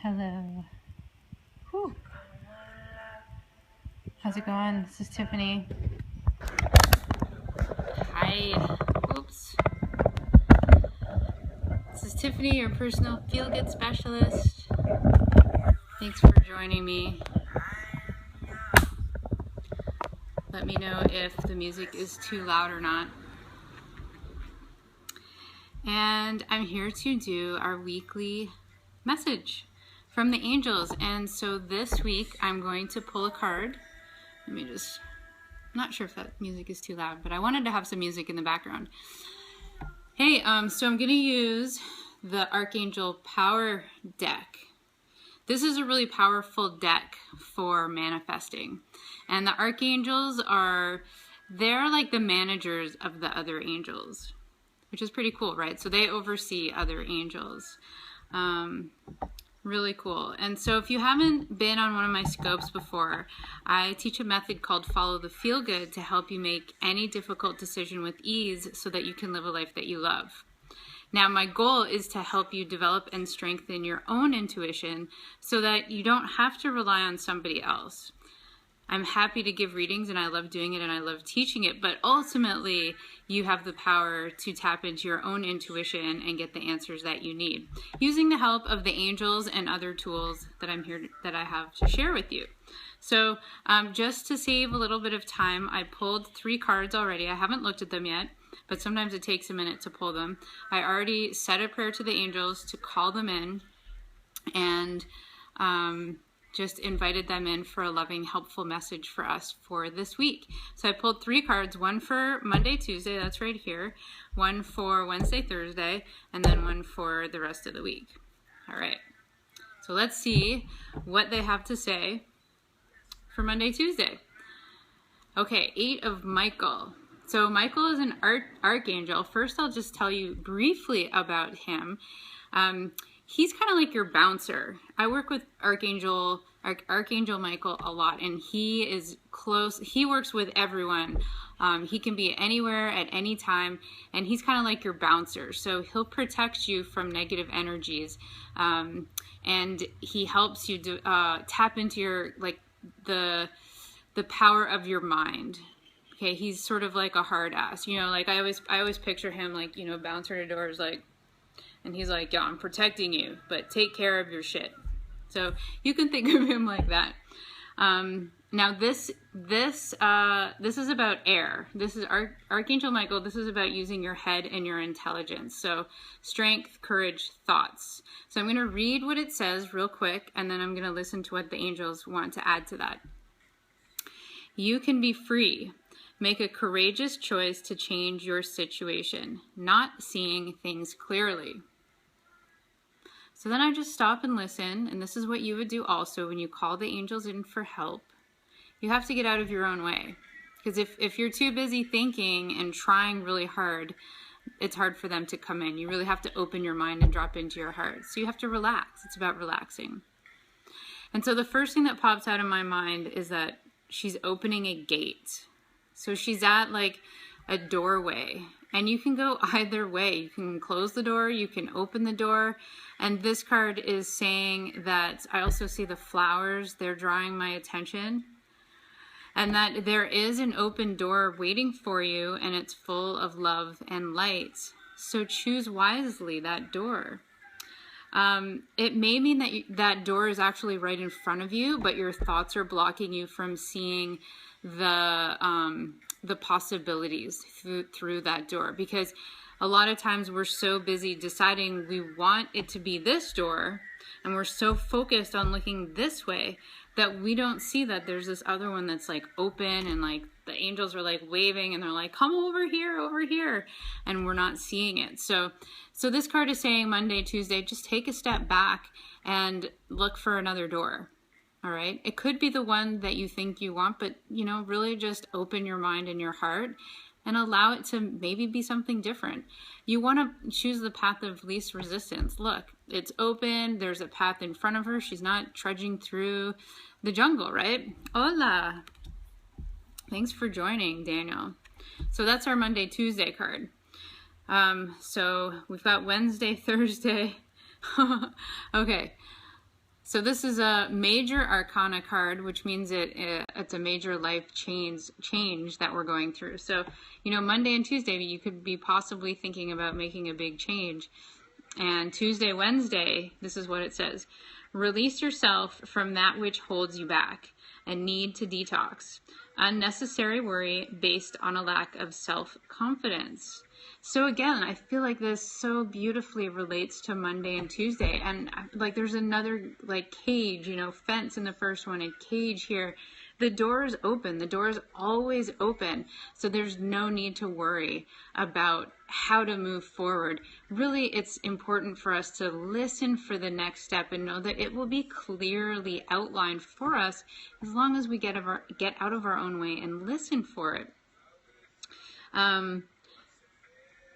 Hello. Whew. How's it going? This is Tiffany. Hi. Oops. This is Tiffany, your personal feel-good specialist. Thanks for joining me. Let me know if the music is too loud or not. And I'm here to do our weekly message from the angels. And so this week I'm going to pull a card. I'm not sure if that music is too loud, but I wanted to have some music in the background. Hey, so I'm going to use the Archangel Power deck. This is a really powerful deck for manifesting. And the archangels they're like the managers of the other angels, which is pretty cool, right? So they oversee other angels. Really cool. And so if you haven't been on one of my scopes before, I teach a method called Follow the Feel Good to help you make any difficult decision with ease so that you can live a life that you love. Now, my goal is to help you develop and strengthen your own intuition so that you don't have to rely on somebody else. I'm happy to give readings and I love doing it and I love teaching it, but ultimately you have the power to tap into your own intuition and get the answers that you need using the help of the angels and other tools that I have to share with you. So just to save a little bit of time, I pulled 3 cards already. I haven't looked at them yet, but sometimes it takes a minute to pull them. I already said a prayer to the angels to call them in and just invited them in for a loving, helpful message for us for this week. So I pulled 3 cards, one for Monday, Tuesday, that's right here, one for Wednesday, Thursday, and then one for the rest of the week. All right, so let's see what they have to say for Monday, Tuesday. Okay, 8 of Michael. So Michael is an archangel. First, I'll just tell you briefly about him. He's kind of like your bouncer. I work with Archangel Michael a lot, and he is close. He works with everyone. He can be anywhere at any time, and he's kind of like your bouncer. So he'll protect you from negative energies, and he helps you to tap into your the power of your mind. Okay, he's sort of like a hard ass. You know, like I always picture him like, you know, bouncer to doors, like. And he's like, yeah, I'm protecting you, but take care of your shit. So you can think of him like that. Now this is about air. This is Archangel Michael. This is about using your head and your intelligence. So strength, courage, thoughts. So I'm going to read what it says real quick, and then I'm going to listen to what the angels want to add to that. You can be free. Make a courageous choice to change your situation, not seeing things clearly. So then I just stop and listen, and this is what you would do also when you call the angels in for help. You have to get out of your own way, because if you're too busy thinking and trying really hard, it's hard for them to come in. You really have to open your mind and drop into your heart. So you have to relax. It's about relaxing. And so the first thing that pops out of my mind is that she's opening a gate. So she's at like a doorway, and you can go either way. You can close the door, you can open the door. And this card is saying that I also see the flowers, they're drawing my attention, and that there is an open door waiting for you, and it's full of love and light. So choose wisely that door. It may mean that that door is actually right in front of you, but your thoughts are blocking you from seeing the possibilities through that door, because a lot of times we're so busy deciding we want it to be this door, and we're so focused on looking this way that we don't see that there's this other one that's like open, and like the angels are like waving and they're like, come over here, and we're not seeing it. So this card is saying Monday, Tuesday, just take a step back and look for another door. All right. It could be the one that you think you want, but, you know, really just open your mind and your heart and allow it to maybe be something different. You want to choose the path of least resistance. Look, it's open. There's a path in front of her. She's not trudging through the jungle, right? Hola. Thanks for joining, Daniel. So that's our Monday, Tuesday card. So we've got Wednesday, Thursday, Okay, so this is a major arcana card, which means it's a major life change that we're going through. So, Monday and Tuesday, you could be possibly thinking about making a big change. And Tuesday, Wednesday, this is what it says. Release yourself from that which holds you back and need to detox. Unnecessary worry based on a lack of self-confidence. So again, I feel like this so beautifully relates to Monday and Tuesday. And like there's another like cage, fence in the first one, and cage here. The door is open. The door is always open. So there's no need to worry about how to move forward. Really, it's important for us to listen for the next step and know that it will be clearly outlined for us as long as we get out of our own way and listen for it.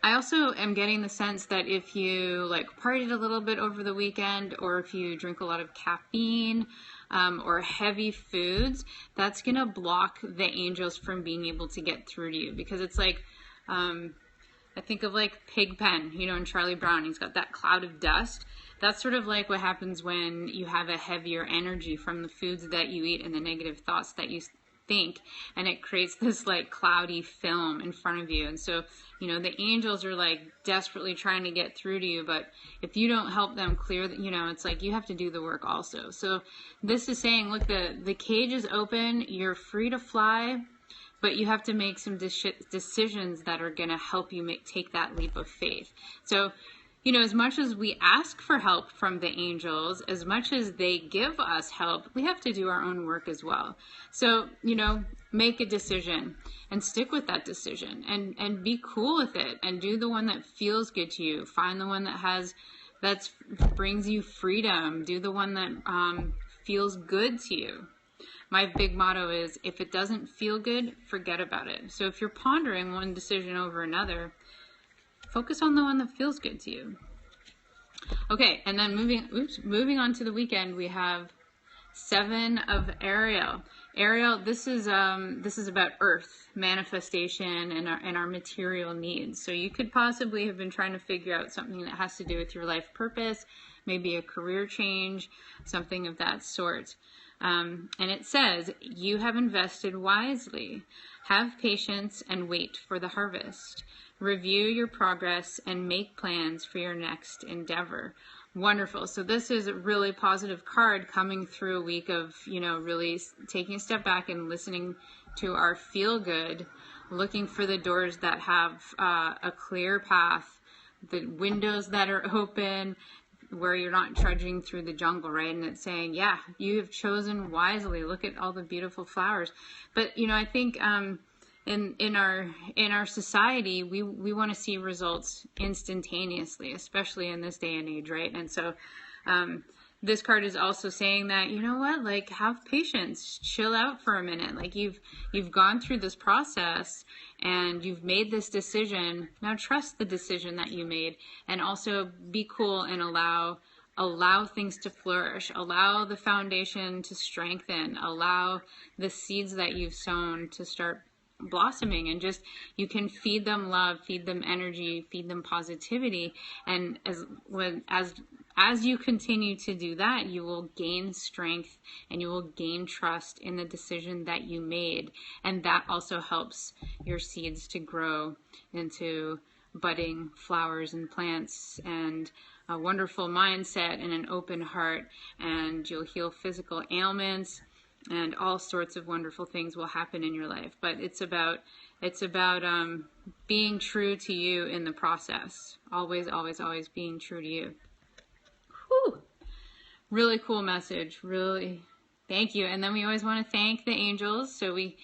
I also am getting the sense that if you like partied a little bit over the weekend, or if you drink a lot of caffeine or heavy foods, that's going to block the angels from being able to get through to you. Because it's like, I think of like Pigpen, in Charlie Brown, he's got that cloud of dust. That's sort of like what happens when you have a heavier energy from the foods that you eat and the negative thoughts that you think, and it creates this like cloudy film in front of you. And so the angels are like desperately trying to get through to you, but if you don't help them clear, it's like you have to do the work also. So this is saying, look, the cage is open, you're free to fly, but you have to make some decisions that are going to help you take that leap of faith. So as much as we ask for help from the angels, as much as they give us help, we have to do our own work as well. So, make a decision and stick with that decision and be cool with it and do the one that feels good to you. Find the one that brings you freedom. Do the one that feels good to you. My big motto is, if it doesn't feel good, forget about it. So if you're pondering one decision over another, focus on the one that feels good to you. Okay, and then moving on to the weekend, we have 7 of Ariel. Ariel, this is about earth, manifestation, and our material needs. So you could possibly have been trying to figure out something that has to do with your life purpose, maybe a career change, something of that sort. And it says, you have invested wisely. Have patience and wait for the harvest. Review your progress and make plans for your next endeavor. Wonderful. So this is a really positive card coming through a week of, really taking a step back and listening to our feel good, looking for the doors that have a clear path, the windows that are open, where you're not trudging through the jungle, right? And it's saying, yeah, you have chosen wisely. Look at all the beautiful flowers. But, I think in our society, we want to see results instantaneously, especially in this day and age, right? And so this card is also saying that, like, have patience, chill out for a minute. Like, you've gone through this process and you've made this decision. Now trust the decision that you made, and also be cool and allow things to flourish, allow the foundation to strengthen, allow the seeds that you've sown to start blossoming, and just, you can feed them love, feed them energy, feed them positivity. And as you continue to do that, you will gain strength and you will gain trust in the decision that you made. And that also helps your seeds to grow into budding flowers and plants, and a wonderful mindset and an open heart, and you'll heal physical ailments, and all sorts of wonderful things will happen in your life. But it's about being true to you in the process. Always, always, always being true to you. Whew. Really cool message. Really, thank you. And then we always want to thank the angels. So we,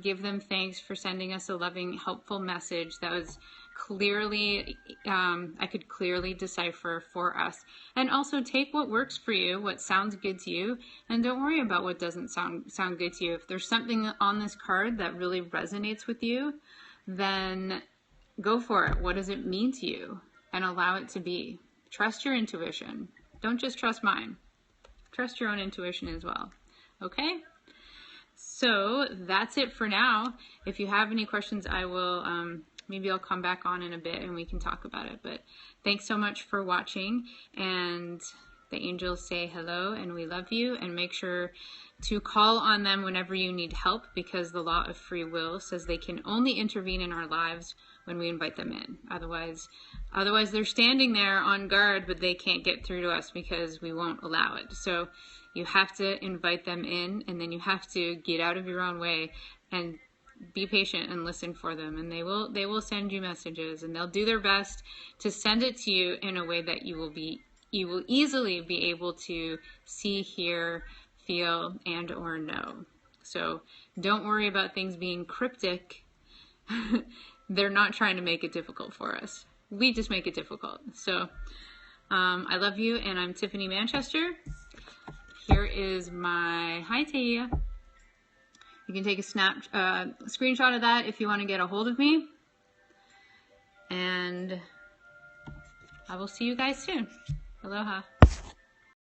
give them thanks for sending us a loving, helpful message that was clearly, I could clearly decipher for us. And also take what works for you, what sounds good to you, and don't worry about what doesn't sound good to you. If there's something on this card that really resonates with you, then go for it. What does it mean to you? And allow it to be. Trust your intuition. Don't just trust mine. Trust your own intuition as well. Okay? So that's it for now. If you have any questions, I will maybe I'll come back on in a bit and we can talk about it. But thanks so much for watching, and the angels say hello and we love you, and make sure to call on them whenever you need help, because the law of free will says they can only intervene in our lives when we invite them in. Otherwise they're standing there on guard, but they can't get through to us because we won't allow it. So you have to invite them in, and then you have to get out of your own way and be patient and listen for them, and they will send you messages, and they'll do their best to send it to you in a way that you will easily be able to see, hear, feel, and or know. So don't worry about things being cryptic. They're not trying to make it difficult for us. We just make it difficult. So I love you, and I'm Tiffany Manchester. Here is my, hi Tia. You can take a screenshot of that if you want to get a hold of me. And I will see you guys soon. Aloha.